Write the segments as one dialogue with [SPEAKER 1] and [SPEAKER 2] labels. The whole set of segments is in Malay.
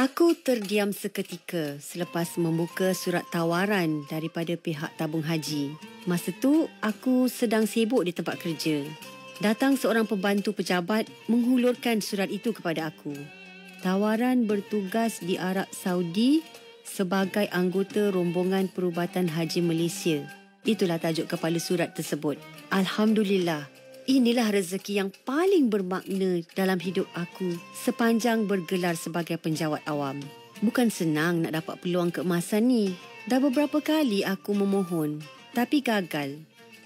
[SPEAKER 1] Aku terdiam seketika selepas membuka surat tawaran daripada pihak tabung haji. Masa tu, aku sedang sibuk di tempat kerja. Datang seorang pembantu pejabat menghulurkan surat itu kepada aku. Tawaran bertugas di Arab Saudi sebagai anggota rombongan perubatan haji Malaysia. Itulah tajuk kepala surat tersebut. Alhamdulillah. Inilah rezeki yang paling bermakna dalam hidup aku sepanjang bergelar sebagai penjawat awam. Bukan senang nak dapat peluang keemasan ni. Dah beberapa kali aku memohon, tapi gagal.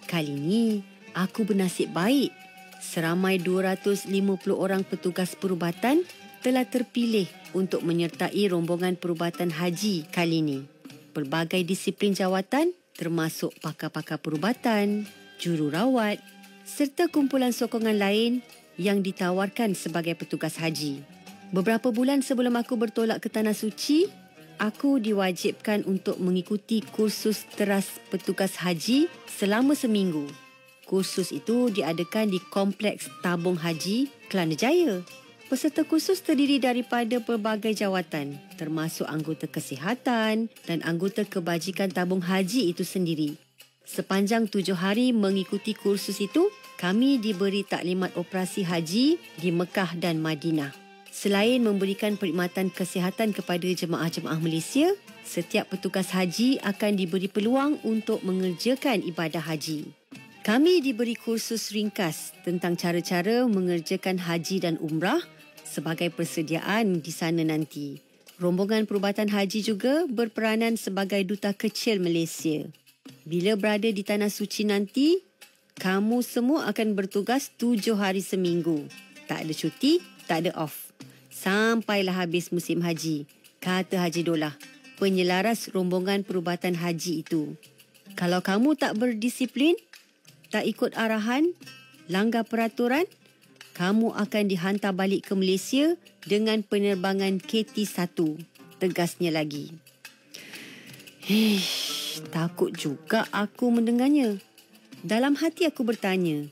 [SPEAKER 1] Kali ni, aku bernasib baik. Seramai 250 orang petugas perubatan telah terpilih untuk menyertai rombongan perubatan haji kali ni. Pelbagai disiplin jawatan termasuk pakar-pakar perubatan, jururawat serta kumpulan sokongan lain yang ditawarkan sebagai petugas haji. Beberapa bulan sebelum aku bertolak ke Tanah Suci, aku diwajibkan untuk mengikuti kursus teras petugas haji selama seminggu. Kursus itu diadakan di Kompleks Tabung Haji Kelana Jaya. Peserta kursus terdiri daripada pelbagai jawatan, termasuk anggota kesihatan dan anggota kebajikan tabung haji itu sendiri. Sepanjang 7 hari mengikuti kursus itu, kami diberi taklimat operasi haji di Mekah dan Madinah. Selain memberikan perkhidmatan kesihatan kepada jemaah-jemaah Malaysia, setiap petugas haji akan diberi peluang untuk mengerjakan ibadah haji. Kami diberi kursus ringkas tentang cara-cara mengerjakan haji dan umrah sebagai persediaan di sana nanti. Rombongan perubatan haji juga berperanan sebagai duta kecil Malaysia. Bila berada di Tanah Suci nanti, kamu semua akan bertugas 7 hari seminggu. Tak ada cuti, tak ada off. Sampailah habis musim haji, kata Haji Dolah, penyelaras rombongan perubatan haji itu. Kalau kamu tak berdisiplin, tak ikut arahan, langgar peraturan, kamu akan dihantar balik ke Malaysia dengan penerbangan KT1. Tegasnya lagi. Takut juga aku mendengarnya. Dalam hati aku bertanya,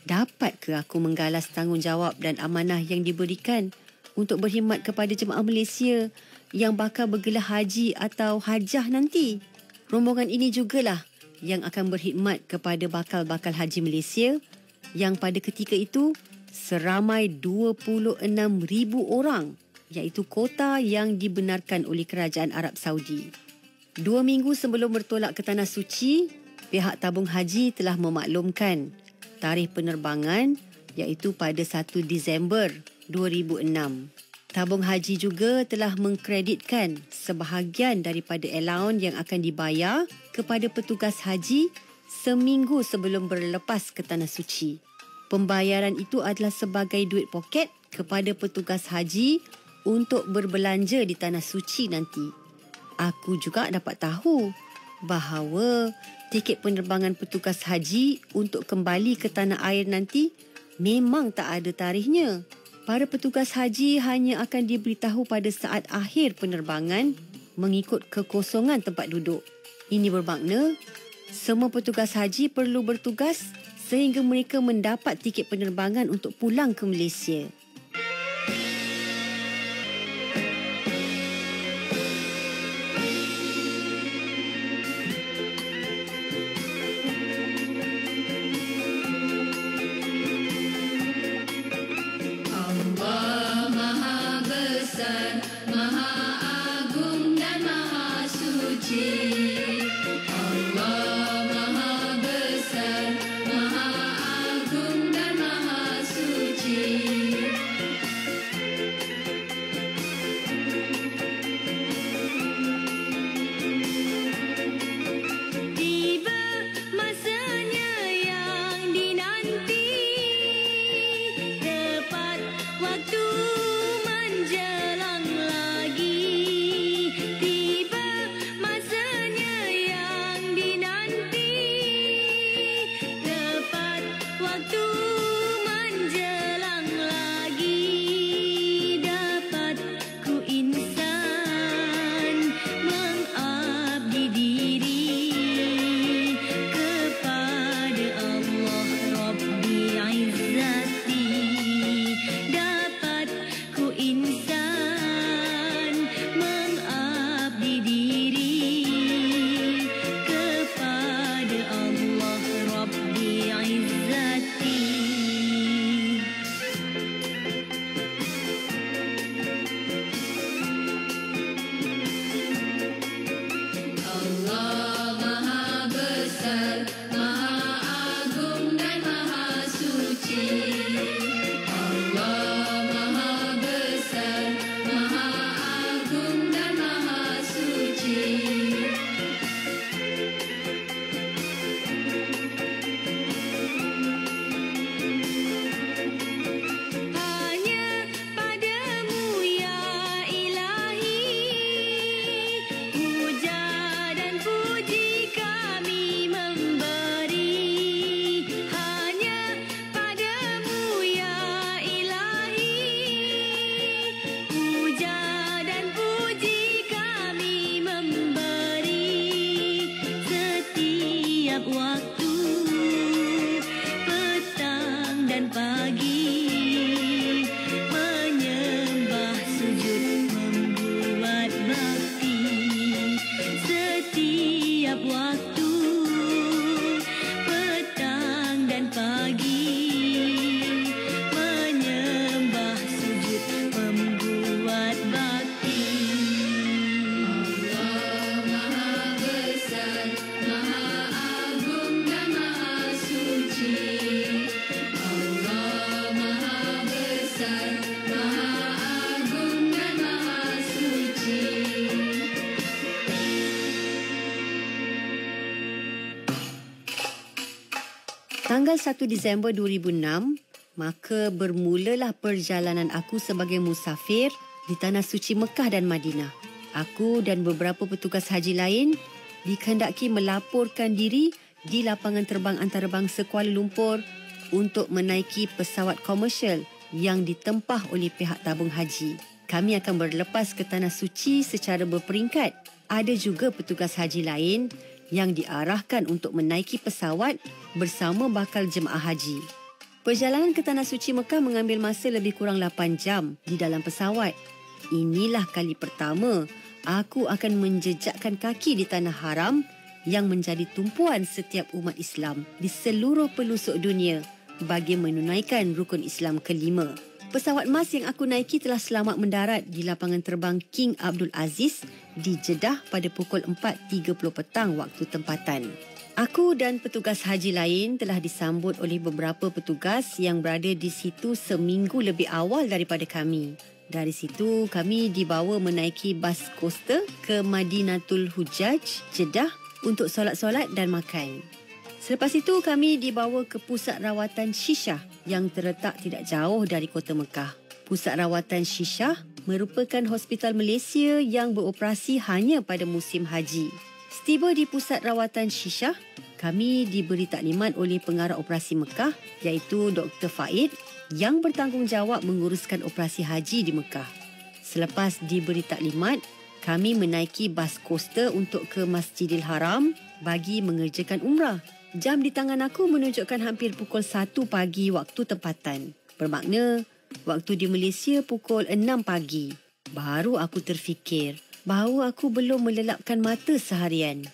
[SPEAKER 1] dapat ke aku menggalas tanggungjawab dan amanah yang diberikan untuk berkhidmat kepada jemaah Malaysia yang bakal bergelar haji atau hajah nanti? Rombongan ini jugalah yang akan berkhidmat kepada bakal-bakal haji Malaysia yang pada ketika itu seramai 26,000 orang, iaitu kota yang dibenarkan oleh Kerajaan Arab Saudi. 2 minggu sebelum bertolak ke Tanah Suci, pihak tabung haji telah memaklumkan tarikh penerbangan iaitu pada 1 Disember 2006. Tabung haji juga telah mengkreditkan sebahagian daripada allowance yang akan dibayar kepada petugas haji seminggu sebelum berlepas ke Tanah Suci. Pembayaran itu adalah sebagai duit poket kepada petugas haji untuk berbelanja di Tanah Suci nanti. Aku juga dapat tahu bahawa tiket penerbangan petugas haji untuk kembali ke tanah air nanti memang tak ada tarikhnya. Para petugas haji hanya akan diberitahu pada saat akhir penerbangan mengikut kekosongan tempat duduk. Ini bermakna semua petugas haji perlu bertugas sehingga mereka mendapat tiket penerbangan untuk pulang ke Malaysia.
[SPEAKER 2] Maha Agung dan Maha Suci. Allah Maha Besar, Maha Agung dan Maha Suci.
[SPEAKER 1] Tanggal 1 Disember 2006, maka bermulalah perjalanan aku sebagai musafir di Tanah Suci Mekah dan Madinah. Aku dan beberapa petugas haji lain dikehendaki melaporkan diri di lapangan terbang antarabangsa Kuala Lumpur untuk menaiki pesawat komersial yang ditempah oleh pihak tabung haji. Kami akan berlepas ke Tanah Suci secara berperingkat. Ada juga petugas haji lain yang diarahkan untuk menaiki pesawat bersama bakal jemaah haji. Perjalanan ke Tanah Suci Mekah mengambil masa lebih kurang 8 jam di dalam pesawat. Inilah kali pertama aku akan menjejakkan kaki di Tanah Haram yang menjadi tumpuan setiap umat Islam di seluruh pelosok dunia bagi menunaikan rukun Islam kelima. Pesawat mas yang aku naiki telah selamat mendarat di lapangan terbang King Abdul Aziz di Jeddah pada pukul 4.30 petang waktu tempatan. Aku dan petugas haji lain telah disambut oleh beberapa petugas yang berada di situ seminggu lebih awal daripada kami. Dari situ, kami dibawa menaiki bas coaster ke Madinatul Hujjaj, Jeddah untuk solat-solat dan makan. Selepas itu, kami dibawa ke pusat rawatan Shishah yang terletak tidak jauh dari kota Mekah. Pusat rawatan Shishah merupakan hospital Malaysia yang beroperasi hanya pada musim haji. Setiba di pusat rawatan Shishah, kami diberi taklimat oleh pengarah operasi Mekah iaitu Dr. Faid yang bertanggungjawab menguruskan operasi haji di Mekah. Selepas diberi taklimat, kami menaiki bas coaster untuk ke Masjidil Haram bagi mengerjakan umrah. Jam di tangan aku menunjukkan hampir pukul 1 pagi waktu tempatan. Bermakna, waktu di Malaysia pukul 6 pagi. Baru aku terfikir bahawa aku belum melelapkan mata seharian.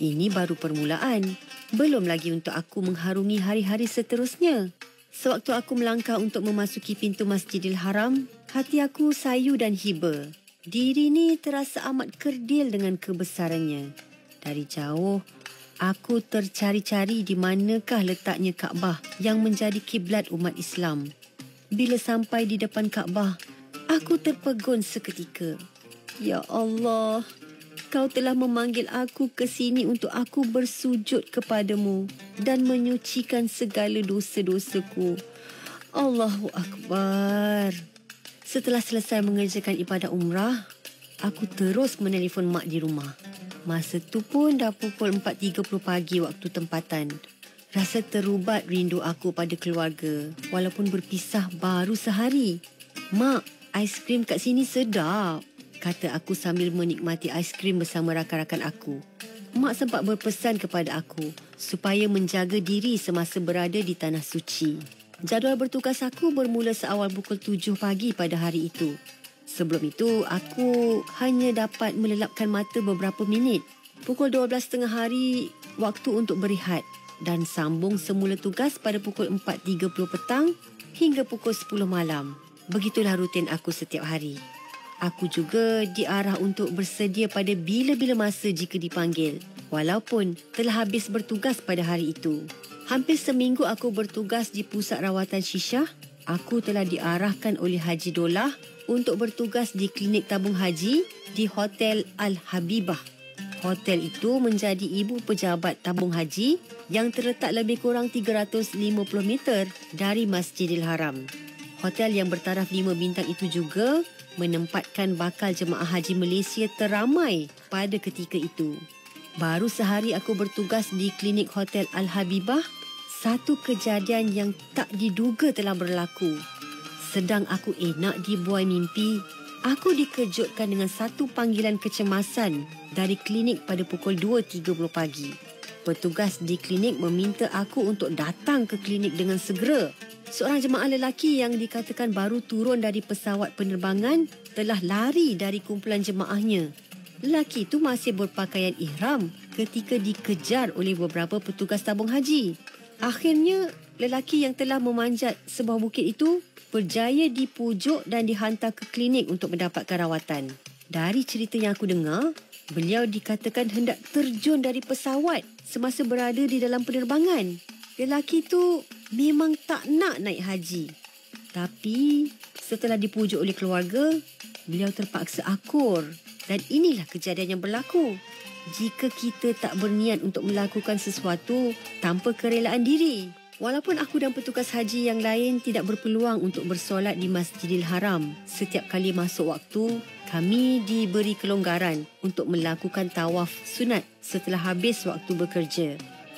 [SPEAKER 1] Ini baru permulaan. Belum lagi untuk aku mengharungi hari-hari seterusnya. Sewaktu aku melangkah untuk memasuki pintu Masjidil Haram, hati aku sayu dan hiba. Diri ni terasa amat kerdil dengan kebesarannya. Dari jauh, aku tercari-cari di manakah letaknya Kaabah yang menjadi kiblat umat Islam. Bila sampai di depan Kaabah, aku terpegun seketika. Ya Allah, Kau telah memanggil aku ke sini untuk aku bersujud kepadamu dan menyucikan segala dosa-dosaku. Allahu Akbar. Setelah selesai mengerjakan ibadah umrah, aku terus menelefon mak di rumah. Masa tu pun dah pukul 4.30 pagi waktu tempatan. Rasa terubat rindu aku pada keluarga walaupun berpisah baru sehari. Mak, aiskrim kat sini sedap, kata aku sambil menikmati aiskrim bersama rakan-rakan aku. Mak sempat berpesan kepada aku supaya menjaga diri semasa berada di Tanah Suci. Jadual bertugas aku bermula seawal pukul 7 pagi pada hari itu. Sebelum itu, aku hanya dapat melelapkan mata beberapa minit. Pukul 12.30 hari, waktu untuk berehat dan sambung semula tugas pada pukul 4.30 petang hingga pukul 10 malam. Begitulah rutin aku setiap hari. Aku juga diarah untuk bersedia pada bila-bila masa jika dipanggil, walaupun telah habis bertugas pada hari itu. Hampir seminggu aku bertugas di pusat rawatan Shishah. Aku telah diarahkan oleh Haji Dolah untuk bertugas di klinik tabung haji di Hotel Al-Habibah. Hotel itu menjadi ibu pejabat tabung haji yang terletak lebih kurang 350 meter dari Masjidil Haram. Hotel yang bertaraf 5 bintang itu juga menempatkan bakal jemaah haji Malaysia teramai pada ketika itu. Baru sehari aku bertugas di klinik Hotel Al-Habibah, satu kejadian yang tak diduga telah berlaku. Sedang aku enak dibuai mimpi, aku dikejutkan dengan satu panggilan kecemasan dari klinik pada pukul 2.30 pagi. Petugas di klinik meminta aku untuk datang ke klinik dengan segera. Seorang jemaah lelaki yang dikatakan baru turun dari pesawat penerbangan telah lari dari kumpulan jemaahnya. Lelaki itu masih berpakaian ihram ketika dikejar oleh beberapa petugas tabung haji. Akhirnya, lelaki yang telah memanjat sebuah bukit itu berjaya dipujuk dan dihantar ke klinik untuk mendapatkan rawatan. Dari cerita yang aku dengar, beliau dikatakan hendak terjun dari pesawat semasa berada di dalam penerbangan. Lelaki itu memang tak nak naik haji. Tapi setelah dipujuk oleh keluarga, beliau terpaksa akur. Dan inilah kejadian yang berlaku. jika kita tak berniat untuk melakukan sesuatu tanpa kerelaan diri. Walaupun aku dan petugas haji yang lain tidak berpeluang untuk bersolat di Masjidil Haram, setiap kali masuk waktu, kami diberi kelonggaran untuk melakukan tawaf sunat setelah habis waktu bekerja.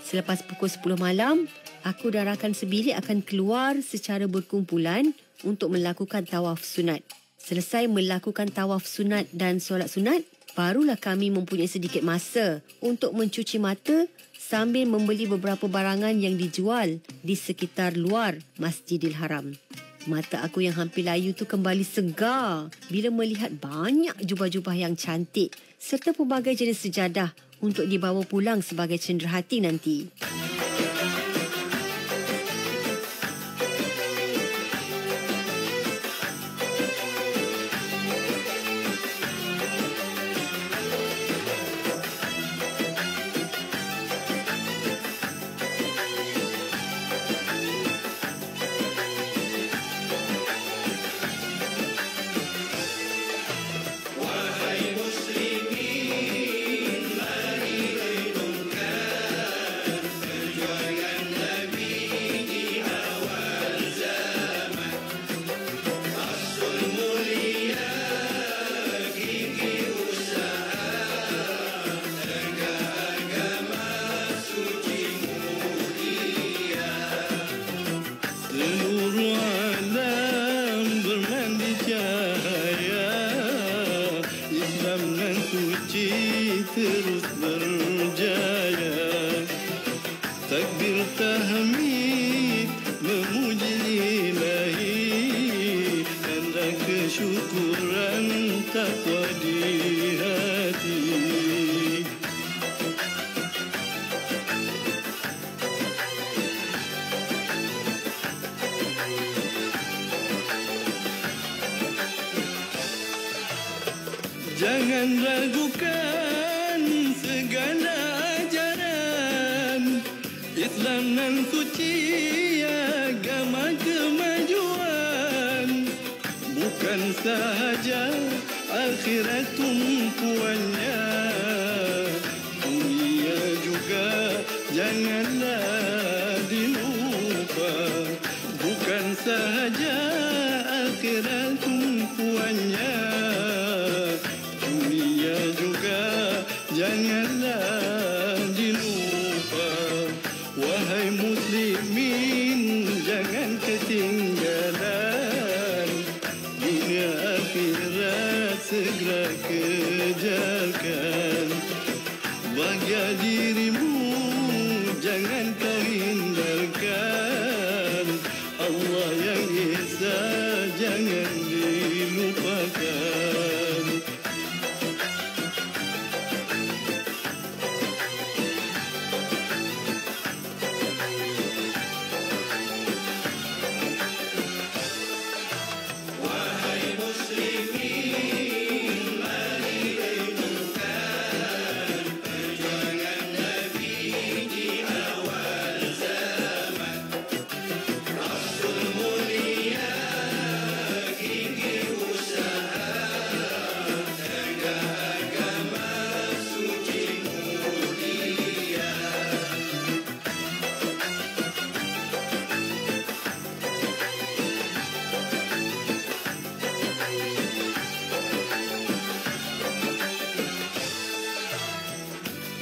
[SPEAKER 1] Selepas pukul 10 malam, aku dan rakan sebilik akan keluar secara berkumpulan untuk melakukan tawaf sunat. Selesai melakukan tawaf sunat dan solat sunat, barulah kami mempunyai sedikit masa untuk mencuci mata sambil membeli beberapa barangan yang dijual di sekitar luar Masjidil Haram. Mata aku yang hampir layu tu kembali segar bila melihat banyak jubah-jubah yang cantik serta pelbagai jenis sejadah untuk dibawa pulang sebagai cenderahati nanti.
[SPEAKER 3] terus berjaya. Takbir tahmid memuji ilahi, tanda kesyukuran takwa di hati. Jangan ragukan segala ajaran Islam nan suci, agama kemajuan. Bukan sahaja akhirat tumpuannya, dunia juga janganlah dilupa. Bukan sahaja akhirat tumpuannya, dunia juga janganlah dilupa. Wahai muslimin, jangan ketinggalan, dunia akhirat segera kejarkan. Bahagia dirimu jangan kau hindarkan, Allah yang Esa jangan dilupakan.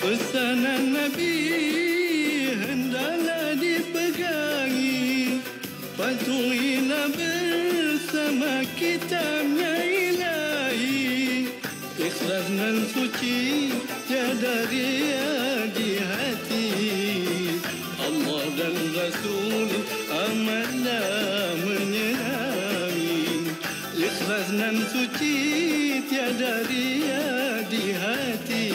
[SPEAKER 3] Pesanan Nabi hendaklah dipegangi, patuhilah bersama kitabnya ilahi. Ikhlas dan suci tiada ria di hati, Allah dan Rasul amatlah menyenangi. Ikhlas dan suci tiada ria di hati,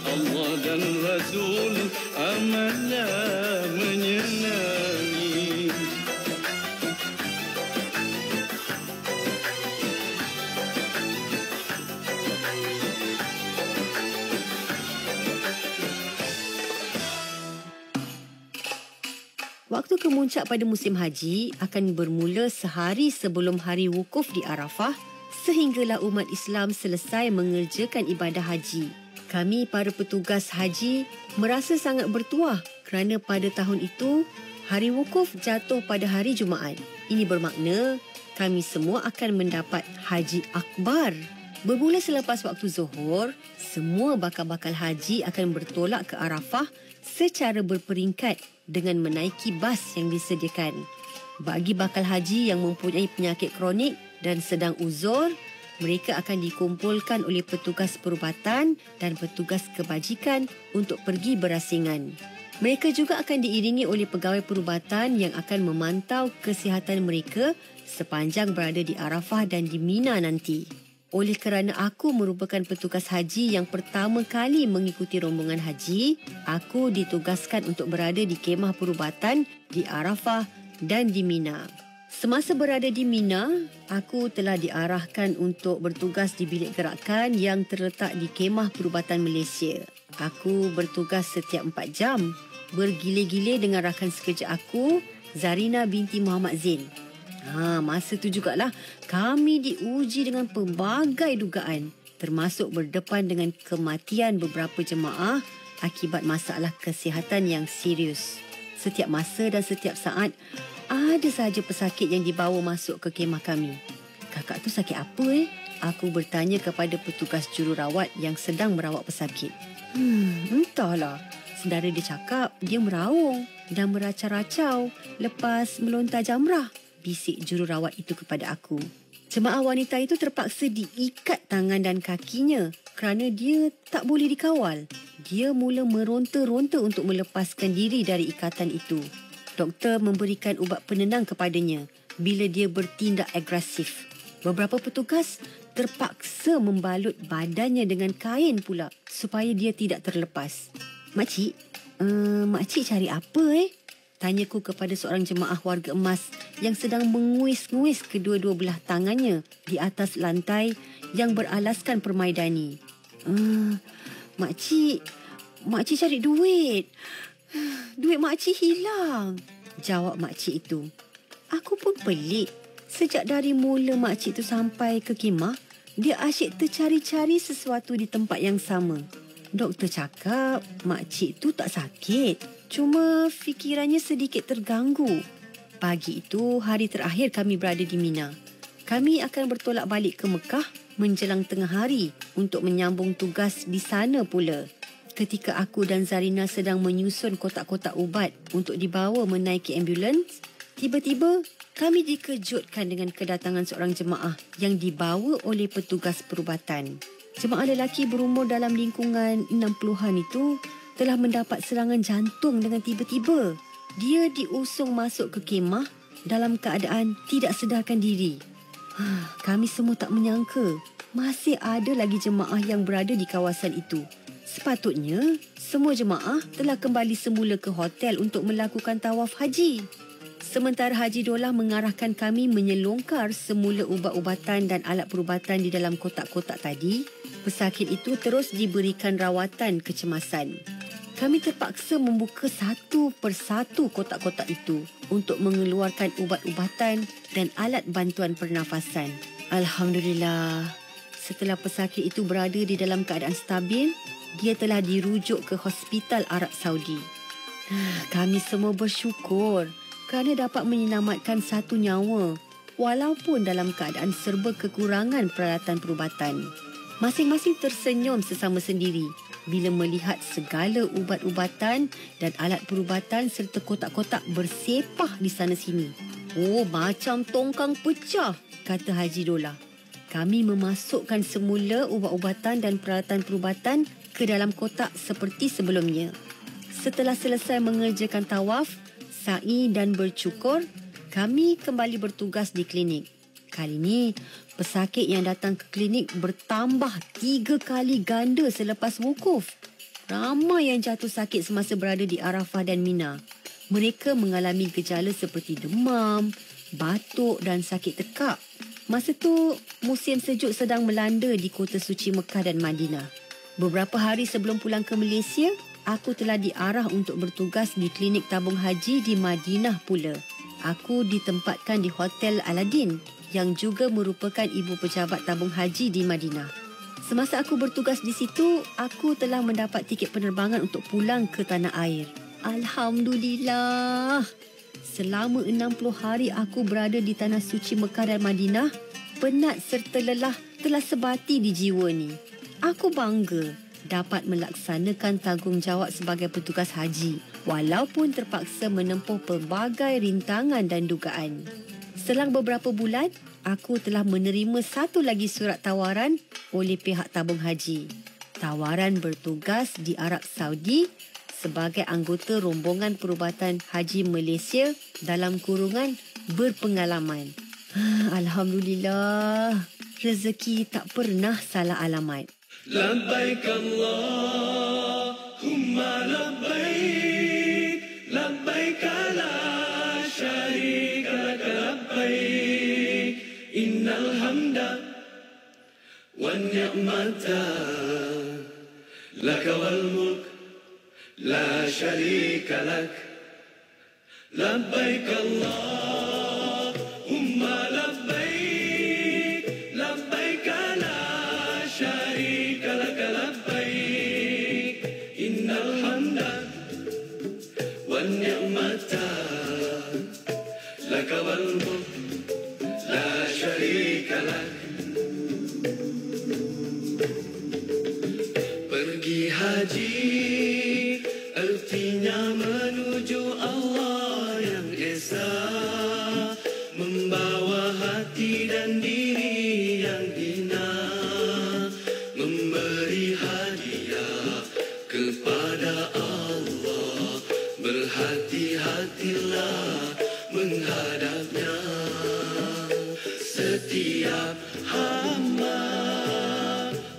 [SPEAKER 3] Allah dan Rasul amatlah menyenangi.
[SPEAKER 1] Waktu kemuncak pada musim haji akan bermula sehari sebelum hari wukuf di Arafah sehinggalah umat Islam selesai mengerjakan ibadah haji. Kami para petugas haji merasa sangat bertuah kerana pada tahun itu hari wukuf jatuh pada hari Jumaat. Ini bermakna kami semua akan mendapat haji akbar. Bermula selepas waktu zuhur, semua bakal-bakal haji akan bertolak ke Arafah secara berperingkat dengan menaiki bas yang disediakan. Bagi bakal haji yang mempunyai penyakit kronik dan sedang uzur, mereka akan dikumpulkan oleh petugas perubatan dan petugas kebajikan untuk pergi berasingan. Mereka juga akan diiringi oleh pegawai perubatan yang akan memantau kesihatan mereka sepanjang berada di Arafah dan di Mina nanti. Oleh kerana aku merupakan petugas haji yang pertama kali mengikuti rombongan haji, aku ditugaskan untuk berada di kemah perubatan di Arafah dan di Mina. Semasa berada di Mina, aku telah diarahkan untuk bertugas di bilik gerakan yang terletak di kemah perubatan Malaysia. Aku bertugas setiap 4 jam, bergile-gile dengan rakan sekerja aku, Zarina binti Muhammad Zain. Masa tu jugalah kami diuji dengan pelbagai dugaan, termasuk berdepan dengan kematian beberapa jemaah akibat masalah kesihatan yang serius. Setiap masa dan setiap saat, ada sahaja pesakit yang dibawa masuk ke kemah kami. Kakak tu sakit apa Aku bertanya kepada petugas jururawat yang sedang merawat pesakit. Entahlah. Saudara dia cakap dia meraung dan meracau-racau lepas melontar jamrah, bisik jururawat itu kepada aku. Jemaah wanita itu terpaksa diikat tangan dan kakinya kerana dia tak boleh dikawal. Dia mula meronta-ronta untuk melepaskan diri dari ikatan itu. Doktor memberikan ubat penenang kepadanya bila dia bertindak agresif. Beberapa petugas terpaksa membalut badannya dengan kain pula supaya dia tidak terlepas. Makcik cari apa Tanyaku kepada seorang jemaah warga emas yang sedang menguis-nguis kedua-dua belah tangannya di atas lantai yang beralaskan permaidani. Makcik cari duit. Duit makcik hilang, jawab makcik itu. Aku pun pelik. Sejak dari mula makcik itu sampai ke kemah, dia asyik tercari-cari sesuatu di tempat yang sama. Doktor cakap makcik itu tak sakit, cuma fikirannya sedikit terganggu. Pagi itu hari terakhir kami berada di Mina. Kami akan bertolak balik ke Mekah menjelang tengah hari untuk menyambung tugas di sana pula. Ketika aku dan Zarina sedang menyusun kotak-kotak ubat untuk dibawa menaiki ambulans, tiba-tiba kami dikejutkan dengan kedatangan seorang jemaah yang dibawa oleh petugas perubatan. Jemaah lelaki berumur dalam lingkungan 60-an itu telah mendapat serangan jantung dengan tiba-tiba. Dia diusung masuk ke kemah dalam keadaan tidak sedarkan diri. Kami semua tak menyangka masih ada lagi jemaah yang berada di kawasan itu. Sepatutnya, semua jemaah telah kembali semula ke hotel untuk melakukan tawaf haji. Sementara Haji Dolah mengarahkan kami menyelongkar semula ubat-ubatan dan alat perubatan di dalam kotak-kotak tadi, pesakit itu terus diberikan rawatan kecemasan. Kami terpaksa membuka satu persatu kotak-kotak itu untuk mengeluarkan ubat-ubatan dan alat bantuan pernafasan. Alhamdulillah, setelah pesakit itu berada di dalam keadaan stabil, dia telah dirujuk ke Hospital Arab Saudi. Kami semua bersyukur kerana dapat menyelamatkan satu nyawa walaupun dalam keadaan serba kekurangan peralatan perubatan. Masing-masing tersenyum sesama sendiri bila melihat segala ubat-ubatan dan alat perubatan serta kotak-kotak bersepah di sana sini. Macam tongkang pecah, kata Haji Dolah. Kami memasukkan semula ubat-ubatan dan peralatan perubatan ke dalam kotak seperti sebelumnya. Setelah selesai mengerjakan tawaf, sa'i dan bercukur, kami kembali bertugas di klinik. Kali ini, pesakit yang datang ke klinik bertambah 3 kali ganda selepas wukuf. Ramai yang jatuh sakit semasa berada di Arafah dan Mina. Mereka mengalami gejala seperti demam, batuk dan sakit tekak. Masa tu, musim sejuk sedang melanda di kota suci Mekah dan Madinah. Beberapa hari sebelum pulang ke Malaysia, aku telah diarah untuk bertugas di klinik tabung haji di Madinah pula. Aku ditempatkan di Hotel Aladdin yang juga merupakan ibu pejabat tabung haji di Madinah. Semasa aku bertugas di situ, aku telah mendapat tiket penerbangan untuk pulang ke tanah air. Alhamdulillah. Selama 60 hari aku berada di tanah suci Mekah dan Madinah, penat serta lelah telah sebati di jiwa ni. Aku bangga dapat melaksanakan tanggungjawab sebagai petugas haji, walaupun terpaksa menempuh pelbagai rintangan dan dugaan. Selang beberapa bulan, aku telah menerima satu lagi surat tawaran oleh pihak tabung haji. Tawaran bertugas di Arab Saudi sebagai anggota rombongan perubatan haji Malaysia dalam kurungan berpengalaman. Alhamdulillah, rezeki tak pernah salah alamat.
[SPEAKER 3] Labbaik Allahumma labbaik, labbaik la syarika lak labbaik, innal hamda wan ni'mata lak wal mulk la syarika lak. Labbaik Allahumma labbaik, labbaik la syarika lak labbaik, innal hamda wan ni'mata lak wal mulk la syarika lak. Pergi haji artinya menuju Allah yang esa, membawa hati dan diri yang hina, memberi hadiah kepada Allah. Berhati-hatilah menghadapnya. Setiap hamba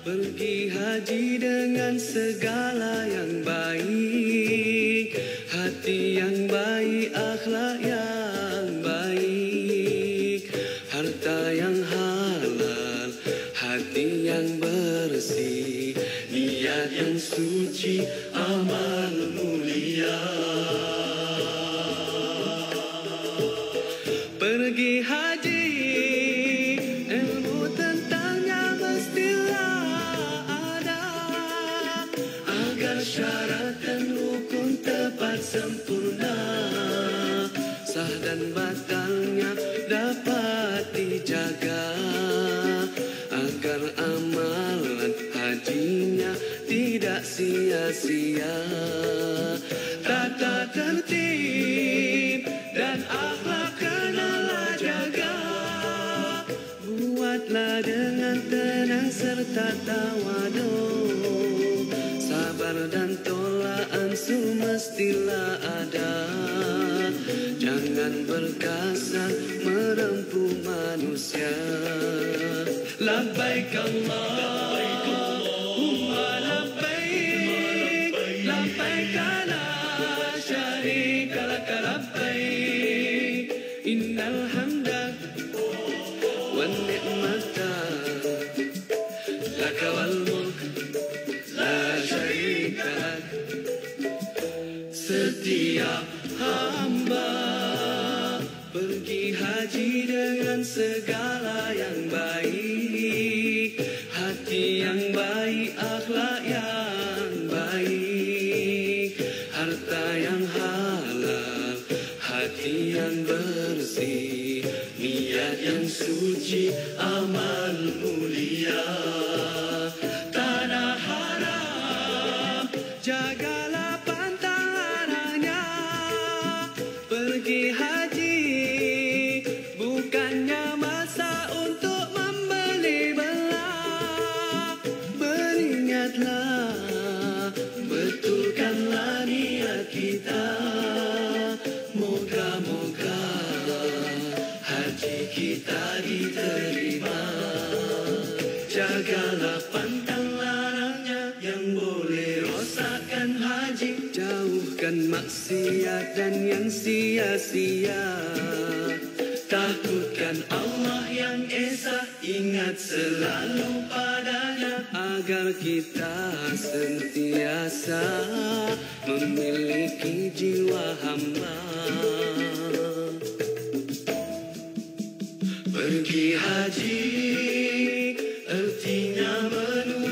[SPEAKER 3] pergi haji dengan segala yang baik, hati yang baik, akhlak yang baik, harta yang halal, hati yang bersih, niat yang suci, amal mulia. Pergi haji, ilmu tentangnya mestilah ada, agar syarat dan rukun tepat sempurna, sah dan batalnya dapat dijaga, agar amalan hajinya tidak sia-sia. Tata tertib dan akhlak kenalah jaga, buatlah dengan tenang serta tawadu, sabar dan tolak ansur mestilah ada. Jangan berkasar merempuh manusia. Labbaik Allahumma labbaik, labbaik la syarika lak labbaik, innal hamda wan ni'mata lak wal mulk la syarika lak. Setiap hamba pergi haji dengan segala yang baik, hati yang baik, akhlak yang baik, harta yang halal, hati yang bersih, niat yang suci, amal mulia. Tanah haram, jagalah pantang larangnya. Pergi haji bukannya masa untuk membeli belah. Beringatlah, betulkanlah niat kita. Moga-moga haji kita diterima. Jagalah pantang larangnya yang boleh rosakkan haji. Jauhkan maksiat dan yang sia-sia. Takutkan Allah yang esa, ingat selalu padanya, agar kita sentiasa memiliki jiwa hamba. Pergi haji artinya menuju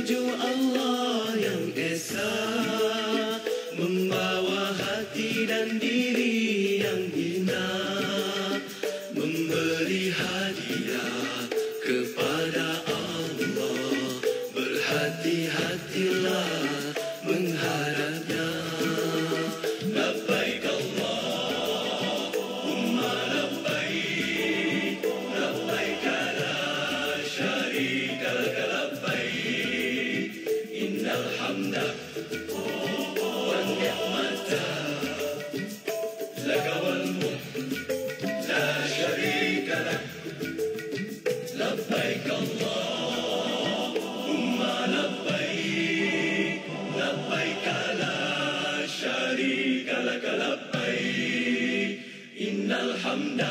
[SPEAKER 3] شريك لك لبيك إن الحمد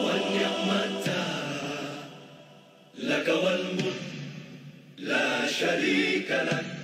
[SPEAKER 3] والنعمة لك والملك لا شريك لك